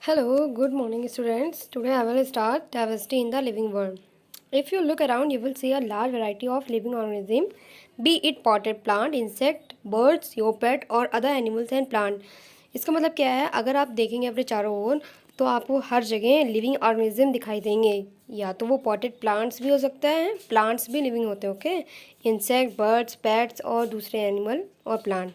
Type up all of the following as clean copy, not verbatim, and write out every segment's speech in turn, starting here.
Hello, good morning, students. Today I will start diversity in the living world. If you look around, you will see a large variety of living organisms, be it potted plant, insect, birds, your pet or other animals and plant. इसका मतलब क्या है? अगर आप देखेंगे अपने चारों ओर तो आपको हर जगह लिविंग ऑर्गेनिज्म दिखाई देंगे। या तो वो पॉटेड प्लांट्स भी हो सकता है, प्लांट्स भी लिविंग होते हैं, ओके, इंसेक्ट, बर्ड्स, पेट्स और दूसरे एनिमल और plant.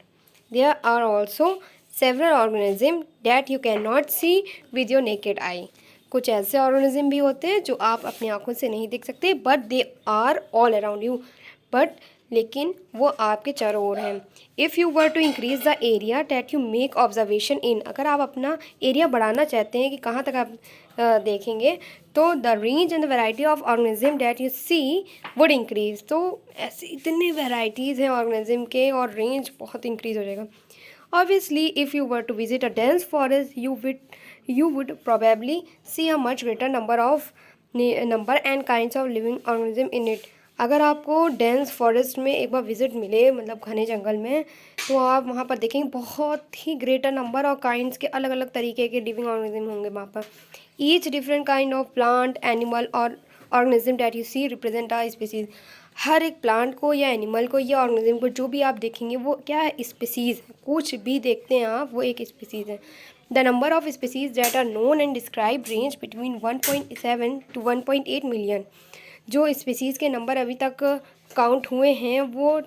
There are also several organisms that you cannot see with your naked eye. कुछ ऐसे ऑर्गेनिज्म भी होते हैं जो आप अपनी आंखों से नहीं देख सकते, but they are all around you, but लेकिन वो आपके चारों ओर हैं। If you were to increase the area that you make observation in, अगर आप अपना एरिया बढ़ाना चाहते हैं कि कहाँ तक आप देखेंगे, तो the range and the variety of organism that you see would increase. तो ऐसे इतने वैराइटीज़ हैं ऑर्गेनिज्म के और रेंज बहुत इंक्रीज हो जाएगा। Obviously, if you were to visit a dense forest, you would probably see a much greater number and kinds of living organism in it. अगर आपको डेंस फॉरेस्ट में एक बार विजिट मिले, मतलब घने जंगल में, तो आप वहाँ पर देखेंगे बहुत ही ग्रेटर नंबर और काइंड्स के अलग अलग तरीके के लिविंग ऑर्गेनिज्म होंगे वहाँ पर। Each different kind of plant, animal और organism that you see represent a species. हर एक प्लांट को या एनिमल को या ऑर्गेनिज्म को जो भी आप देखेंगे वो क्या है? स्पीसीज़। कुछ भी देखते हैं आप, वो एक स्पीसीज़ है। The number of species that are known and describe range between 1.7 to 1.8 million. जो स्पीसीज़ के नंबर अभी तक काउंट हुए हैं वो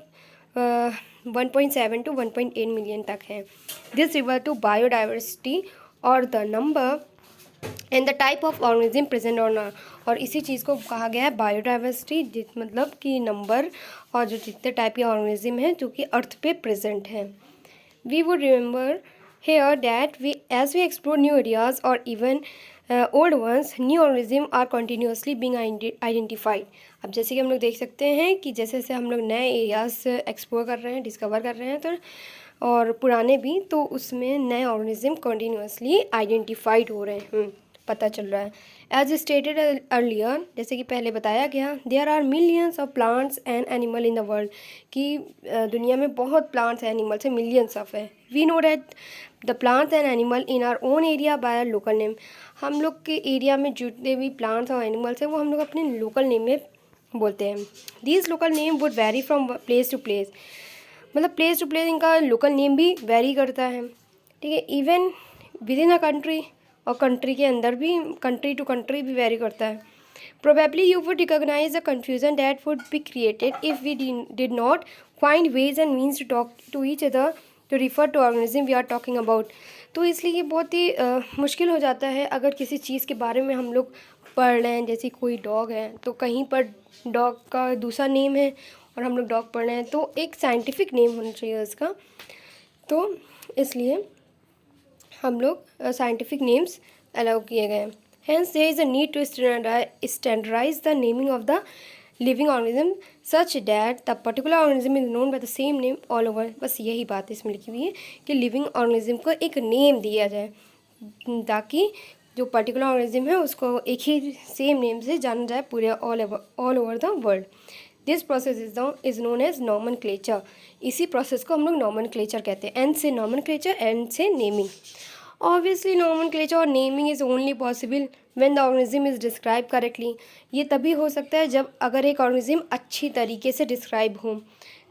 1.7 to 1.8 मिलियन तक है। दिस रिवर टू बायोडाइवर्सिटी और the number and the type of organism present on earth. और इसी चीज़ को कहा गया है बायोडाइवर्सिटी, जिस मतलब कि नंबर और जो जितने टाइप के ऑर्गेनिज्म हैं जो कि अर्थ पे प्रेजेंट हैं। We would remember here that we as we explore new areas और even old ones, new organism are continuously being identified. अब जैसे कि हम लोग देख सकते हैं कि जैसे जैसे हम लोग नए एरियाज एक्सप्लोर कर रहे हैं, डिस्कवर कर रहे हैं, तो और पुराने भी, तो उसमें नए ऑर्गेनिज्म कंटिन्यूसली आइडेंटिफाइड हो रहे हैं, पता चल रहा है। एज स्टेटेड अर्लियर, जैसे कि पहले बताया गया, there are millions of plants and animal in the world, कि दुनिया में बहुत प्लांट्स एनिमल्स हैं, मिलियंस ऑफ है। We know that the plants and animal in our own area by local name. हम लोग के एरिया में जितने भी प्लांट्स और एनिमल्स हैं वो हम लोग अपने लोकल नेम में बोलते हैं। These local name would vary from place to place, मतलब प्लेस टू प्लेस इनका लोकल नेम भी वेरी करता है, ठीक है। Even within a country, और कंट्री के अंदर भी, कंट्री टू कंट्री भी वेरी करता है। Probably you would recognise the confusion that would be created if we did not find ways and means to talk to each other to refer to organism we are talking about. तो इसलिए ये बहुत ही मुश्किल हो जाता है अगर किसी चीज़ के बारे में हम लोग पढ़ रहे हैं, जैसे कोई डॉग है तो कहीं पर डॉग का दूसरा नेम है और हम लोग डॉग पढ़ रहे हैं, तो एक साइंटिफिक नेम होना चाहिए उसका। तो इसलिए हम लोग साइंटिफिक नेम्स अलाउ किए गए हैं। Hence there is a need to standardise the naming of the living organism such that the particular organism is known by the same name all over. बस यही बात इसमें लिखी हुई है कि लिविंग ऑर्गेनिज्म को एक नेम दिया जाए ताकि जो पर्टिकुलर ऑर्गेनिज्म है उसको एक ही सेम नेम से जाना जाए पूरे all over the world. This process is known as nomenclature. इसी प्रोसेस को हम लोग नॉमनक्लेचर कहते हैं। एन से नॉमनक्लेचर, एन से नेमिंग। ऑब्वियसली नॉमनक्लेचर और naming is only possible when the organism is describe correctly. ये तभी हो सकता है जब अगर एक ऑर्गेनिज्म अच्छी तरीके से डिस्क्राइब हो।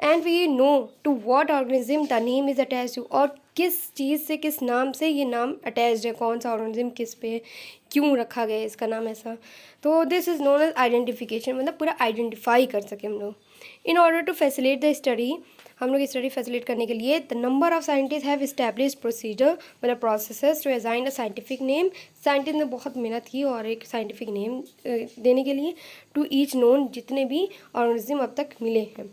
And we know to what organism the name is attached to, और किस चीज़ से, किस नाम से ये नाम अटैच्ड है, कौन सा ऑर्गेनिज्म किस पे, क्यों रखा गया है इसका नाम ऐसा। तो this is known as identification, मतलब पूरा आइडेंटिफाई कर सके हम लोग। In order to facilitate the study, हम लोग स्टडी फैसिलिटेट करने के लिए the number of scientist have establish procedure, मतलब processes to assign a scientific name. Scientist ने बहुत मेहनत की और एक साइंटिफिक नेम देने के लिए टू ईच नोन, जितने भी ऑर्गेनिज्म अब तक मिले हैं।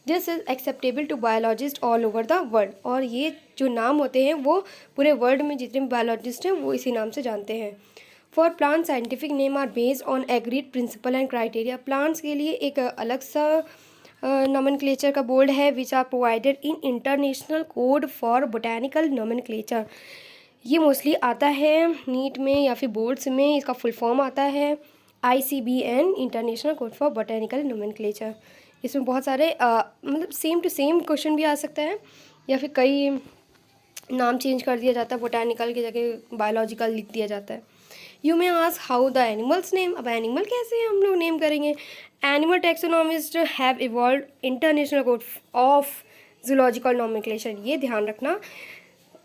This is acceptable to biologist all over the world, और ये जो नाम होते हैं वो पूरे वर्ल्ड में जितने भी बायोलॉजिस्ट हैं वो इसी नाम से जानते हैं। For plant scientific name are based on agreed principle and criteria. Plants के लिए एक अलग सा नॉमेनक्लेचर का बोर्ड है which are provided in international code for botanical nomenclature. ये मोस्टली आता है नीट में या फिर बोर्ड्स में, इसका फुल फॉर्म आता है ICBN, international code for botanical nomenclature. इसमें बहुत सारे मतलब सेम टू सेम क्वेश्चन भी आ सकता है या फिर कई नाम चेंज कर दिया जाता है, बोटानिकल की जगह बायोलॉजिकल लिख दिया जाता है। You may ask how the animals name, अब एनिमल कैसे हम लोग नेम करेंगे। Animal taxonomist have evolve international code of zoological nomenclature, ये ध्यान रखना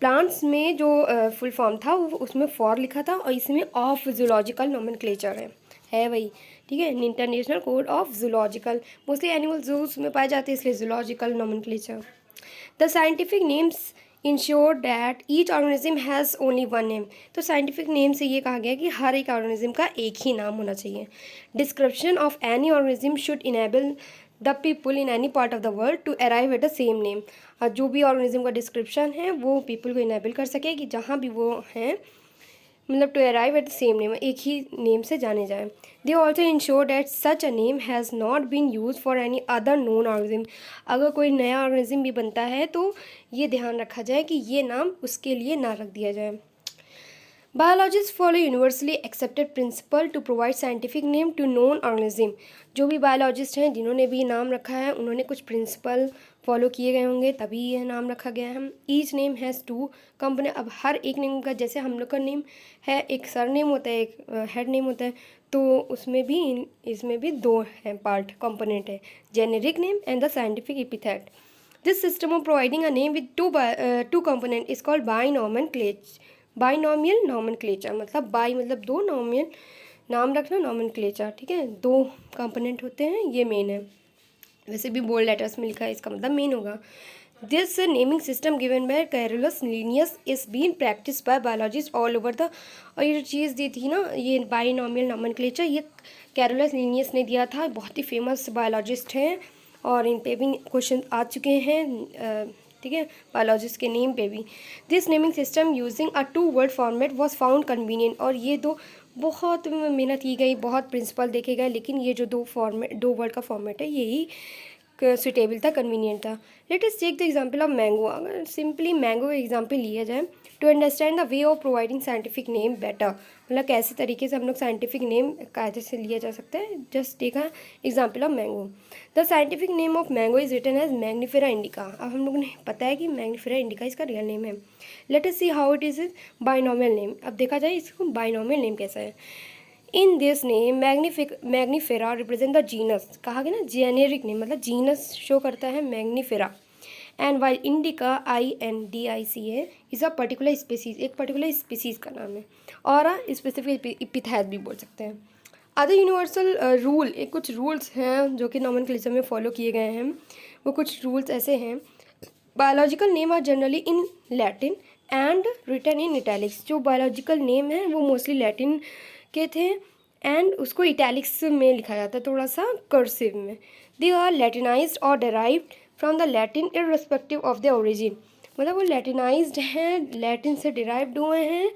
प्लांट्स में जो फुल फॉर्म था वो उसमें फॉर लिखा था और इसमें ऑफ जूलॉजिकल नॉमेनक्लेचर है भाई, ठीक है। International code of zoological, mostly animal juice में पाए जाते हैं इसलिए zoological nomenclature. The scientific names ensure that each organism has only one name, तो साइंटिफिक नेम से ये कहा गया कि हर एक ऑर्गेनिज्म का एक ही नाम होना चाहिए। Description of any organism should enable the people in any part of the world to arrive at the same name, और जो भी ऑर्गेनिज्म का डिस्क्रिप्शन है वो पीपल को इनेबल कर सके कि जहाँ भी वो हैं मतलब to arrive at the same name, एक ही नेम से जाने जाए। They also ensure that such a name has not been use for any other known organism, अगर कोई नया ऑर्गेनिज्म भी बनता है तो ये ध्यान रखा जाए कि ये नाम उसके लिए ना रख दिया जाए। Biologist follow universally accepted principle to provide scientific name to known organism, जो भी बायोलॉजिस्ट हैं जिन्होंने भी नाम रखा है उन्होंने कुछ प्रिंसिपल फॉलो किए गए होंगे तभी यह नाम रखा गया है। Each name has two component, अब हर एक नेम का जैसे हम लोग का नेम है एक सर नेम होता है एक हेड नेम होता है, तो उसमें भी इसमें भी दो हैं पार्ट कंपोनेंट है, generic name and the scientific epithet. This system of providing a name with two component is called binomial nomenclature, मतलब बाई मतलब दो, नॉमियल नाम रखना, नॉमेनक्लेचर, ठीक है, दो कंपोनेंट होते हैं, ये मेन है। वैसे भी बोल्ड लेटर्स में लिखा है इसका मतलब मेन होगा। This naming system given by Carolus Linnaeus is been practice by biologist all over the, और ये जो चीज़ दी थी ना ये बाइनॉमियल नॉमेनक्लेचर, ये कैरोलस लिनियस ने दिया था, बहुत ही फेमस बायोलॉजिस्ट हैं और इन पे भी क्वेश्चन आ चुके हैं, ठीक है, बायोलॉजिस्ट के नेम पे भी। This naming system using a two word format was found convenient, और ये दो बहुत मेहनत की गई, बहुत प्रिंसिपल देखे गए, लेकिन ये जो दो वर्ड का फॉर्मेट है यही सुटेबल था, कन्वीनियंट था। Let us take the example of mango, अगर सिंपली मैंगो का एग्जांपल लिया जाए to understand the way of providing scientific name better, मतलब कैसे तरीके से हम लोग साइंटिफिक नेम कायदे से लिया जा सकता है। Just take a example of mango. The scientific name of mango is written as Mangifera indica, अब हम लोगों ने पता है कि मैग्नीफेरा इंडिका इसका रियल नेम है। Let us see how it is binomial name, अब देखा जाए इसको बाइनॉमियल नेम कैसा है। In this name Mangifera represent the genus, कहा गया ना जेनेरिक नेम मतलब जीनस शो करता है Mangifera, and while indica INDICA is a particular species, एक पर्टिकुलर स्पीसीज का नाम है, और स्पेसिफिक एपिथेट भी बोल सकते हैं। अदर यूनिवर्सल रूल, एक कुछ रूल्स हैं जो कि नॉमेनक्लेचर में फॉलो किए गए हैं, वो कुछ रूल्स ऐसे हैं। Biological name are generally in Latin and written in italics, जो बायोलॉजिकल नेम है वो मोस्टली लैटिन के थे एंड उसको इटैलिक्स में लिखा जाता है, थोड़ा सा कर्सिव में। दे आर लैटिनाइज्ड और derived from the Latin irrespective of the origin, मतलब वो लैटिनाइज्ड हैं, लैटिन से डिराइव्ड हुए हैं,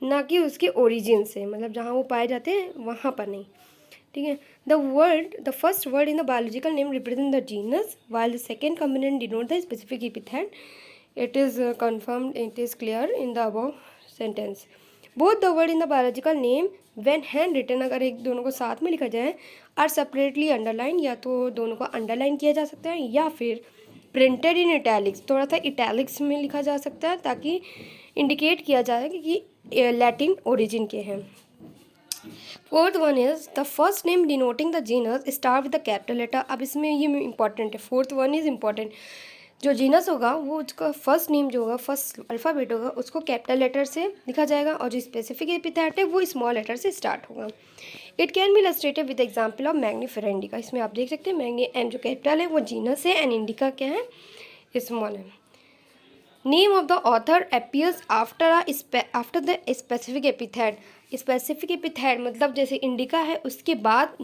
ना कि उसके ओरिजिन से, मतलब जहाँ वो पाए जाते हैं वहाँ पर नहीं, ठीक है। The first word in the biological name represent the genus while the second component denote the specific epithet, it is confirmed, it is clear in the above sentence. Both the word in the biological name when hand written, अगर एक दोनों को साथ में लिखा जाए, are separately underline, या तो दोनों को अंडरलाइन किया जा सकता है या फिर प्रिंटेड इन इटैलिक्स, थोड़ा सा इटैलिक्स में लिखा जा सकता है ताकि इंडिकेट किया जाए कि लैटिन ओरिजिन के हैं। Fourth one is the first name denoting the genus start with the capital letter, अब इसमें ये इंपॉर्टेंट है, फोर्थ वन इज इंपॉर्टेंट, जो जीनस होगा वो उसका फर्स्ट नेम जो होगा, फर्स्ट अल्फ़ाबेट होगा, उसको कैपिटल लेटर से लिखा जाएगा और जो स्पेसिफिक एपिथेट है वो स्मॉल लेटर से स्टार्ट होगा। It can be illustrated with example of Mangifera indica, इसमें आप देख सकते हैं मैग्नी एंड जो कैपिटल है वो जीनस है एंड इंडिका क्या है, स्मॉल है। Name of the author appears after the specific epithet, specific epithet मतलब जैसे इंडिका है उसके बाद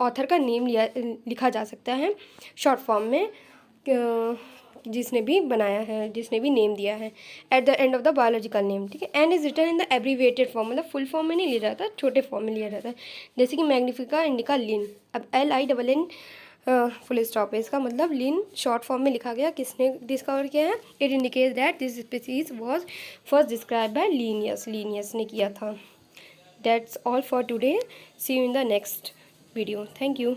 ऑथर का नेम लिखा जा सकता है शॉर्ट फॉर्म में, जिसने भी बनाया है, जिसने भी नेम दिया है, at the end of the biological name, ठीक है। And is written in the abbreviated form, मतलब फुल फॉर्म में नहीं लिया जाता, छोटे फॉर्म में लिया जाता है, जैसे कि मैग्निफिका इंडिका लिन, अब LINN फुल स्टॉप है, इसका मतलब लिन शॉर्ट फॉर्म में लिखा गया, किसने डिस्कवर किया है, it indicates that this species was first describe by Linnaeus ने किया था। That's all for today, see you in the next video, thank you.